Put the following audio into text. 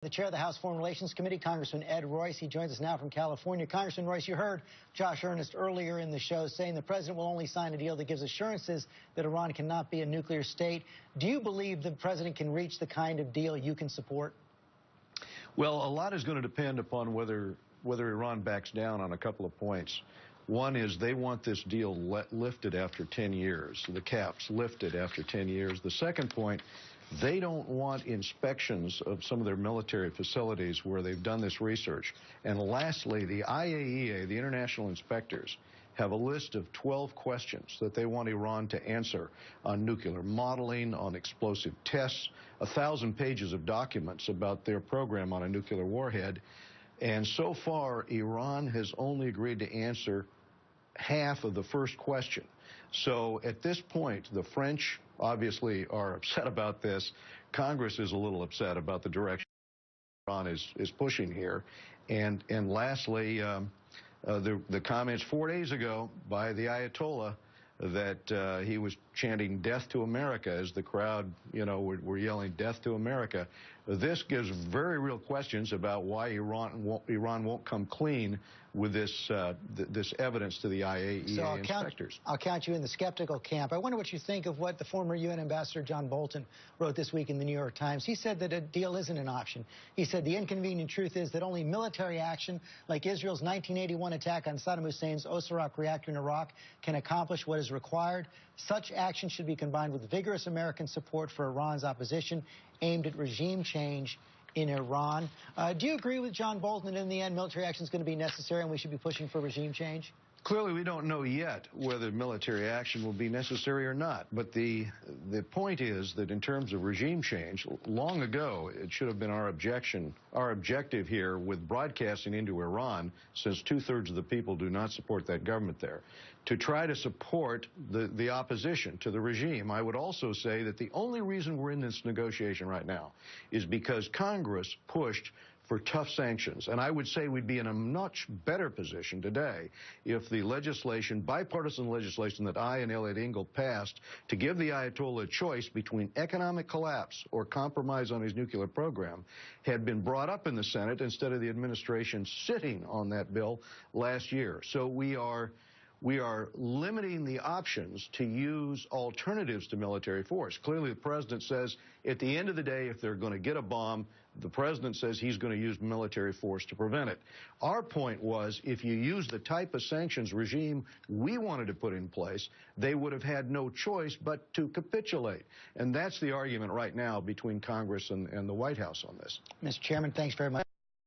The chair of the House Foreign Relations Committee, Congressman Ed Royce. He joins us now from California. Congressman Royce, you heard Josh Earnest earlier in the show saying the president will only sign a deal that gives assurances that Iran cannot be a nuclear state. Do you believe the president can reach the kind of deal you can support? Well, a lot is going to depend upon whether Iran backs down on a couple of points. One is they want this deal lifted after 10 years, the caps lifted after 10 years. The second point, they don't want inspections of some of their military facilities where they've done this research. And lastly, the IAEA, the international inspectors, have a list of 12 questions that they want Iran to answer on nuclear modeling, on explosive tests, 1,000 pages of documents about their program on a nuclear warhead. And so far, Iran has only agreed to answer half of the first question. So at this point, the French obviously are upset about this. Congress is a little upset about the direction Iran is pushing here. And lastly, the comments 4 days ago by the Ayatollah that he was chanting death to America as the crowd, were yelling death to America. This gives very real questions about why Iran won't come clean with this evidence to the IAEA inspectors. I'll count you in the skeptical camp. I wonder what you think of what the former UN ambassador John Bolton wrote this week in the New York Times. He said that a deal isn't an option. He said the inconvenient truth is that only military action, like Israel's 1981 attack on Saddam Hussein's Osirak reactor in Iraq, can accomplish what is required. Such action should be combined with vigorous American support for Iran's opposition aimed at regime change in Iran. Do you agree with John Bolton that in the end military action is going to be necessary and we should be pushing for regime change? Clearly, we don't know yet whether military action will be necessary or not. But the point is that in terms of regime change, long ago, it should have been our objective here with broadcasting into Iran, since 2/3 of the people do not support that government there, to try to support the opposition to the regime. I would also say that the only reason we're in this negotiation right now is because Congress pushed for tough sanctions. And I would say we'd be in a much better position today if the legislation, bipartisan legislation that I and Elliot Engel passed to give the Ayatollah a choice between economic collapse or compromise on his nuclear program had been brought up in the Senate instead of the administration sitting on that bill last year. So we are limiting the options to use alternatives to military force. Clearly, the president says at the end of the day, if they're going to get a bomb, the president says he's going to use military force to prevent it. Our point was, if you use the type of sanctions regime we wanted to put in place, they would have had no choice but to capitulate. And that's the argument right now between Congress and the White House on this. Mr. Chairman, thanks very much.